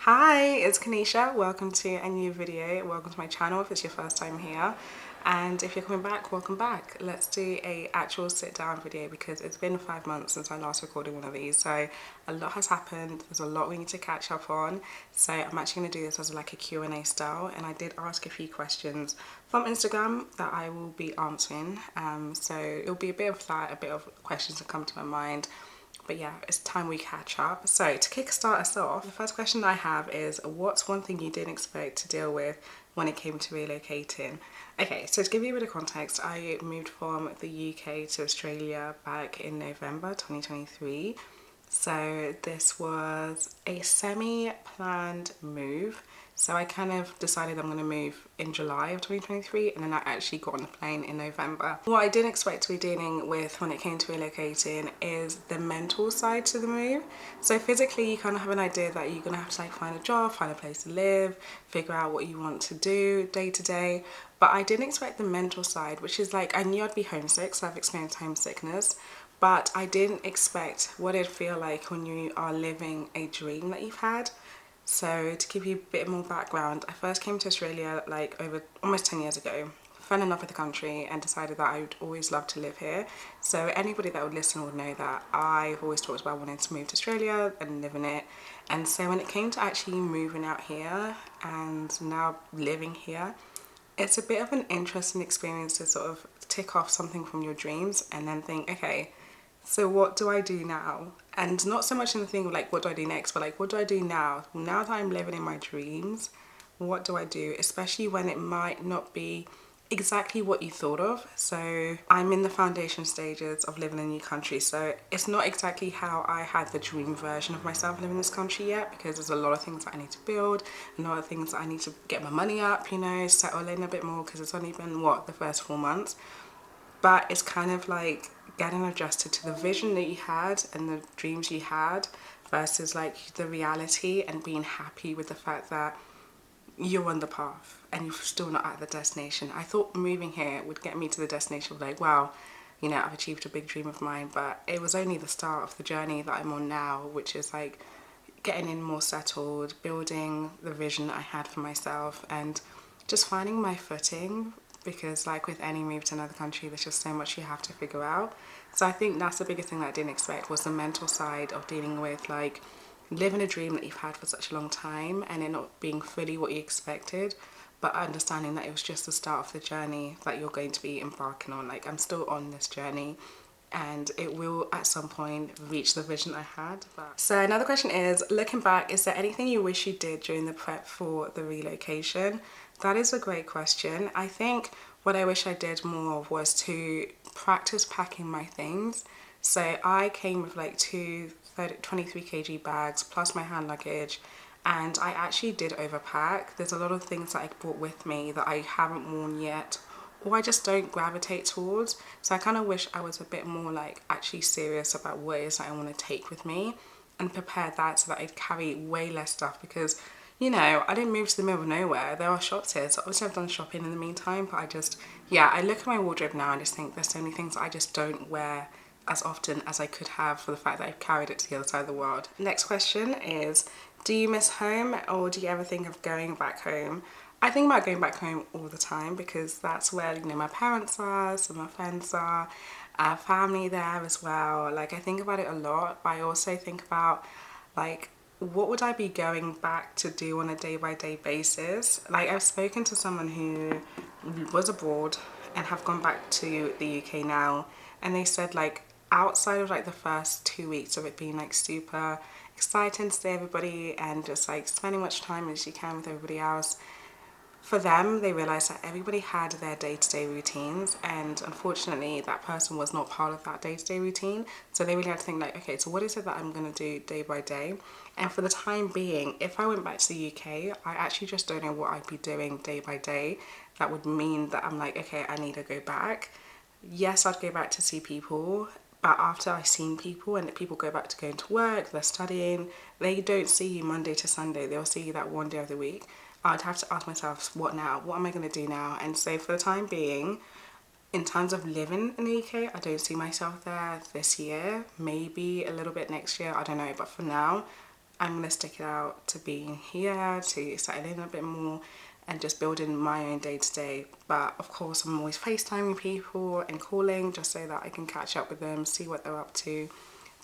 Hi, it's Kanisha. Welcome to a new video. Welcome to my channel if it's your first time here. And if you're coming back, welcome back. Let's do a actual sit down video because it's been 5 months since I last recorded one of these. So a lot has happened. There's a lot we need to catch up on. So I'm actually going to do this as like a Q&A style. And I did ask a few questions from Instagram that I will be answering. So it'll be a bit of that, a bit of questions that come to my mind. But yeah, it's time we catch up. So to kickstart us off, the first question I have is, what's one thing you didn't expect to deal with when it came to relocating? Okay, so to give you a bit of context, I moved from the UK to Australia back in November 2023. So this was a semi-planned move. So I kind of decided I'm going to move in July of 2023, and then I actually got on the plane in November. What I didn't expect to be dealing with when it came to relocating is the mental side to the move. So physically you kind of have an idea that you're going to have to like find a job, find a place to live, figure out what you want to do day to day. But I didn't expect the mental side, which is like, I knew I'd be homesick, so I've experienced homesickness. But I didn't expect what it'd feel like when you are living a dream that you've had. So to give you a bit more background, I first came to Australia like over almost 10 years ago. Fell in love with the country and decided that I would always love to live here. So anybody that would listen would know that I've always talked about wanting to move to Australia and live in it. And so when it came to actually moving out here and now living here, it's a bit of an interesting experience to sort of tick off something from your dreams and then think, okay, so what do I do now? And not so much in the thing of like, what do I do next, but like, what do I do now? Now that I'm living in my dreams, what do I do? Especially when it might not be exactly what you thought of. So I'm in the foundation stages of living in a new country. So it's not exactly how I had the dream version of myself living in this country yet, because there's a lot of things that I need to build, a lot of things that I need to get my money up, you know, settle in a bit more, because it's only been, what, the first 4 months. But it's kind of like getting adjusted to the vision that you had and the dreams you had versus like the reality, and being happy with the fact that you're on the path and you're still not at the destination. I thought moving here would get me to the destination of like, wow, you know, I've achieved a big dream of mine, but it was only the start of the journey that I'm on now, which is like getting in more settled, building the vision that I had for myself, and just finding my footing, because like with any move to another country, there's just so much you have to figure out. So I think that's the biggest thing that I didn't expect, was the mental side of dealing with like living a dream that you've had for such a long time and it not being fully what you expected, but understanding that it was just the start of the journey that you're going to be embarking on. Like, I'm still on this journey and it will at some point reach the vision I had. So another question is, looking back, is there anything you wish you did during the prep for the relocation? That is a great question. I think what I wish I did more of was to practice packing my things. So I came with like two 23 kg bags plus my hand luggage, and I actually did overpack. There's a lot of things that I brought with me that I haven't worn yet, or I just don't gravitate towards. So I kind of wish I was a bit more like actually serious about what it is that I want to take with me, and prepare that so that I'd carry way less stuff, because you know, I didn't move to the middle of nowhere. There are shops here, so obviously I've done shopping in the meantime, but I just, yeah, I look at my wardrobe now and just think there's so many things that I just don't wear as often as I could have, for the fact that I've carried it to the other side of the world. Next question is, do you miss home, or do you ever think of going back home? I think about going back home all the time, because that's where, you know, my parents are, some of my friends are, family there as well. Like, I think about it a lot, but I also think about like, what would I be going back to do on a day-by-day basis? Like, I've spoken to someone who was abroad and have gone back to the UK now, and they said like, outside of like the first 2 weeks of it being like super exciting to see everybody and just like spending much time as you can with everybody else, for them, they realised that everybody had their day-to-day routines, and unfortunately that person was not part of that day-to-day routine. So they really had to think like, okay, so what is it that I'm going to do day by day? And for the time being, if I went back to the UK, I actually just don't know what I'd be doing day by day. That would mean that I'm like, okay, I need to go back. Yes, I'd go back to see people, but after I've seen people and people go back to going to work, they're studying, they don't see you Monday to Sunday. They'll see you that one day of the week. I'd have to ask myself, what now? What am I going to do now? And so for the time being, in terms of living in the UK, I don't see myself there this year. Maybe a little bit next year, I don't know. But for now, I'm going to stick it out to being here, to settling in a bit more and just building my own day-to-day. But of course I'm always FaceTiming people and calling just so that I can catch up with them, see what they're up to.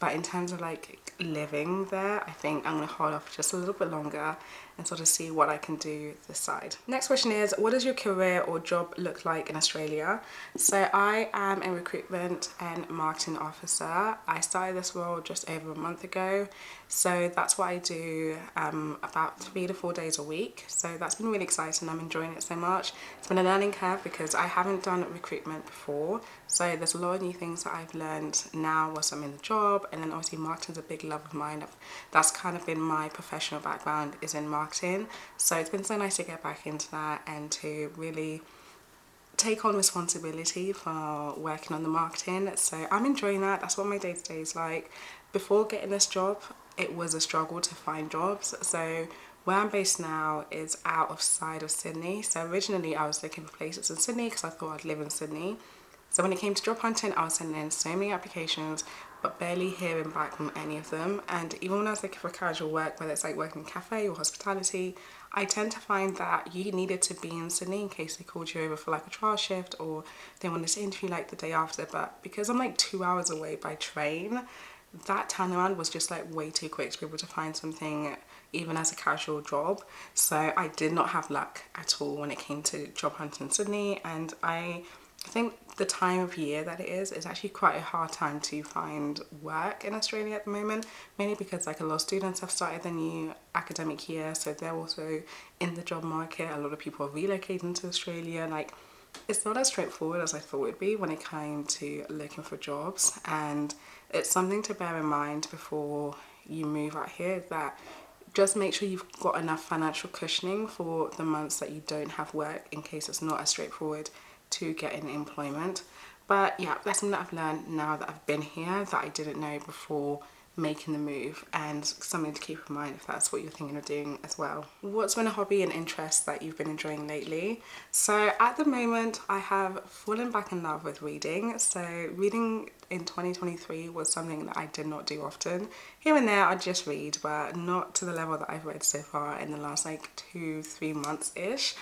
But in terms of like living there, I think I'm going to hold off just a little bit longer and sort of see what I can do this side. Next question is, what does your career or job look like in Australia? So I am a recruitment and marketing officer. I started this role just over a month ago. So that's what I do about 3 to 4 days a week. So that's been really exciting. I'm enjoying it so much. It's been a learning curve because I haven't done recruitment before. So there's a lot of new things that I've learned now whilst I'm in the job. And then obviously marketing's a big love of mine. That's kind of been my professional background, is in marketing. So it's been so nice to get back into that and to really take on responsibility for working on the marketing. So I'm enjoying that. That's what my day-to-day is like. Before getting this job, it was a struggle to find jobs. So where I'm based now is outside of Sydney. So originally I was looking for places in Sydney because I thought I'd live in Sydney. So when it came to job hunting, I was sending in so many applications, but barely hearing back from any of them. And even when I was looking for casual work, whether it's like working in a cafe or hospitality, I tend to find that you needed to be in Sydney in case they called you over for like a trial shift or they wanted to interview like the day after. But because I'm like 2 hours away by train, that turnaround was just like way too quick to be able to find something even as a casual job. So I did not have luck at all when it came to job hunting in Sydney. And I think the time of year that it is actually quite a hard time to find work in Australia at the moment, mainly because like a lot of students have started the new academic year, so they're also in the job market. A lot of people are relocating to Australia. Like, it's not as straightforward as I thought it would be when it came to looking for jobs, and it's something to bear in mind before you move out here, that just make sure you've got enough financial cushioning for the months that you don't have work, in case it's not as straightforward to get in employment. But yeah, that's something that I've learned now that I've been here that I didn't know before making the move, and something to keep in mind if that's what you're thinking of doing as well. What's been a hobby and interest that you've been enjoying lately? So at the moment I have fallen back in love with reading. So reading in 2023 was something that I did not do often. Here and there I'd just read, but not to the level that I've read so far in the last like 2-3 months ish.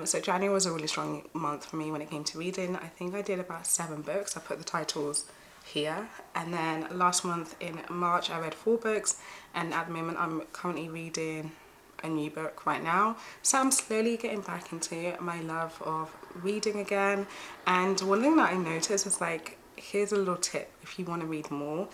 So January was a really strong month for me when it came to reading. I think I did about 7 books. I put the titles here, and then last month in March I read 4 books, and at the moment I'm currently reading a new book right now. So I'm slowly getting back into my love of reading again. And one thing that I noticed was, like, here's a little tip if you want to read more,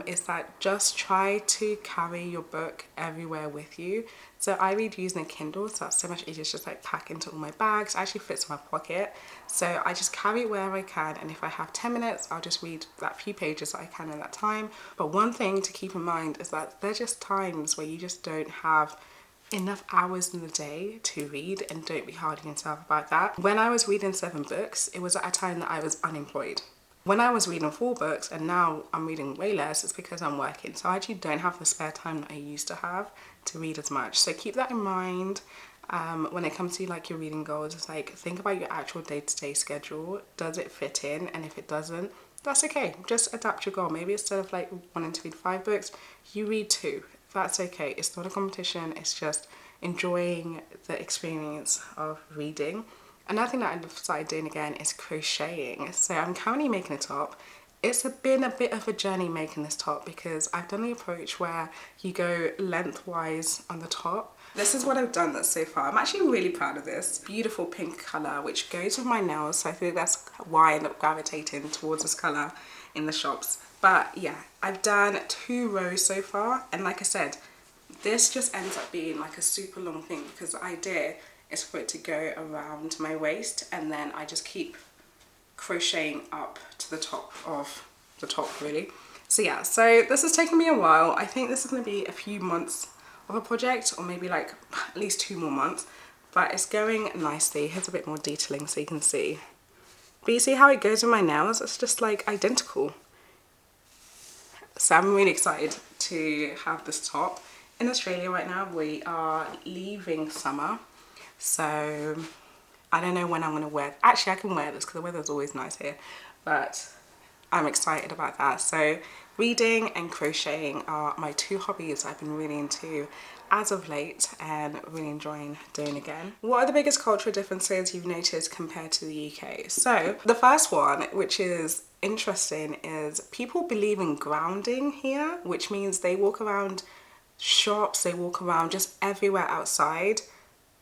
is that just try to carry your book everywhere with you. So I read using a Kindle, so that's so much easier to just like pack into all my bags. It actually fits in my pocket, so I just carry it wherever I can, and if I have 10 minutes I'll just read that few pages that I can in that time. But one thing to keep in mind is that there's just times where you just don't have enough hours in the day to read, and don't be hard on yourself about that. When I was reading 7 books, it was at a time that I was unemployed. When I was reading 4 books and now I'm reading way less, it's because I'm working. So I actually don't have the spare time that I used to have to read as much. So keep that in mind when it comes to like your reading goals. It's like, think about your actual day-to-day schedule. Does it fit in? And if it doesn't, that's okay. Just adapt your goal. Maybe instead of like wanting to read 5 books, you read 2. That's okay. It's not a competition. It's just enjoying the experience of reading. Another thing that I've started doing again is crocheting. So I'm currently making a top. It's been a bit of a journey making this top because I've done the approach where you go lengthwise on the top. This is what I've done so far. I'm actually really proud of this. Beautiful pink colour which goes with my nails, so I think that's why I end up gravitating towards this colour in the shops. But yeah, I've done 2 rows so far, and like I said, this just ends up being like a super long thing because the idea is for it to go around my waist, and then I just keep crocheting up to the top of the top really. So yeah, so this has taken me a while. I think this is going to be a few months of a project, or maybe like at least 2 more months, but it's going nicely. Here's a bit more detailing so you can see. But you see how it goes with my nails? It's just like identical. So I'm really excited to have this top. In Australia right now we are leaving summer, so I don't know when I'm going to wear. Actually I can wear this because the weather's always nice here, but I'm excited about that. So Reading and crocheting are my two hobbies I've been really into as of late and really enjoying doing again. What are the biggest cultural differences you've noticed compared to the UK? So the first one, which is interesting, is people believe in grounding here, which means they walk around shops, they walk around just everywhere outside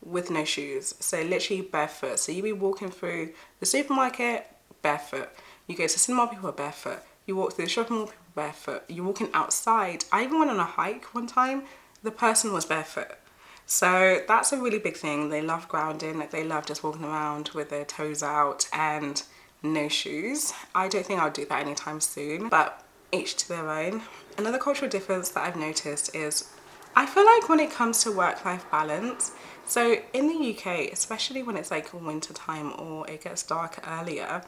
with no shoes. So literally barefoot. So you be walking through the supermarket barefoot. You go to the cinema, people are barefoot. You walk through the shopping mall, people are barefoot. You're walking outside. I even went on a hike one time, the person was barefoot. So that's a really big thing. They love grounding, like they love just walking around with their toes out and no shoes. I don't think I'll do that anytime soon, but each to their own. Another cultural difference that I've noticed is I feel like when it comes to work-life balance, so in the UK, especially when it's like winter time or it gets dark earlier,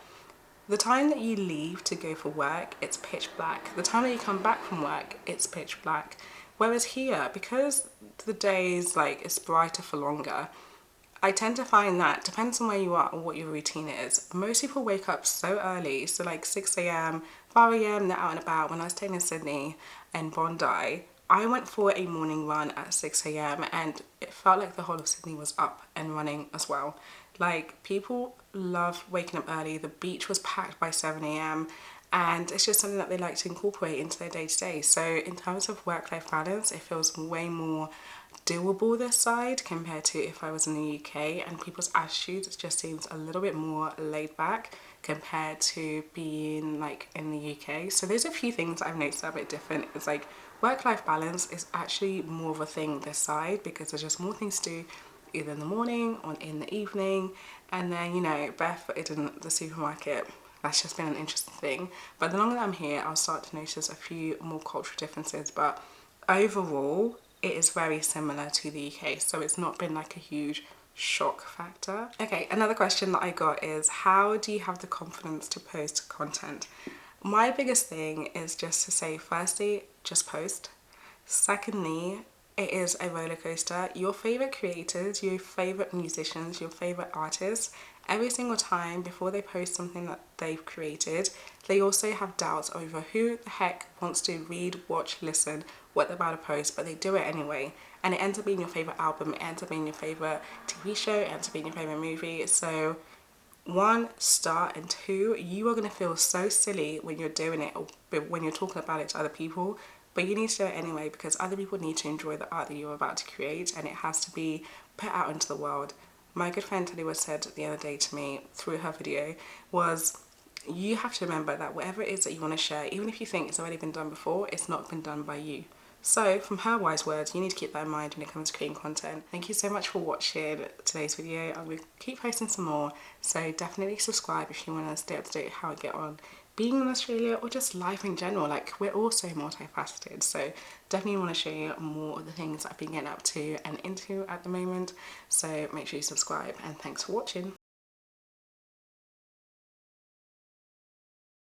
the time that you leave to go for work, it's pitch black. The time that you come back from work, it's pitch black. Whereas here, because the days like it's brighter for longer, I tend to find that depends on where you are and what your routine is. Most people wake up so early, so like 6 a.m, 5 a.m, they're out and about. When I was staying in Sydney and Bondi, I went for a morning run at 6 a.m. and it felt like the whole of Sydney was up and running as well. Like, people love waking up early. The beach was packed by 7 a.m. and it's just something that they like to incorporate into their day-to-day. So in terms of work-life balance, it feels way more doable this side compared to if I was in the UK, and people's attitudes just seems a little bit more laid back compared to being like in the UK. So there's a few things I've noticed that are a bit different. It's like work-life balance is actually more of a thing this side because there's just more things to do either in the morning or in the evening, and then, you know, barefooted in the supermarket. That's just been an interesting thing. But the longer that I'm here, I'll start to notice a few more cultural differences, but overall it is very similar to the UK, so it's not been like a huge shock factor. Okay, another question that I got is, how do you have the confidence to post content? My biggest thing is just to say, firstly, just post. Secondly, it is a roller coaster. Your favorite creators, your favorite musicians, your favorite artists, every single time before they post something that they've created, they also have doubts over who the heck wants to read, watch, listen, what they're about to post, but they do it anyway. And it ends up being your favorite album, it ends up being your favorite TV show, it ends up being your favorite movie. So one, start, and two, you are going to feel so silly when you're doing it or when you're talking about it to other people, but you need to do it anyway because other people need to enjoy the art that you're about to create, and it has to be put out into the world. My good friend Taliwa said the other day to me through her video was, you have to remember that whatever it is that you want to share, even if you think it's already been done before, it's not been done by you. So from her wise words, you need to keep that in mind when it comes to creating content. Thank you so much for watching today's video. I will keep posting some more, so definitely subscribe if you want to stay up to date how I get on being in Australia or just life in general. Like, we're all so multifaceted, so definitely want to show you more of the things I've been getting up to and into at the moment. So make sure you subscribe, and thanks for watching.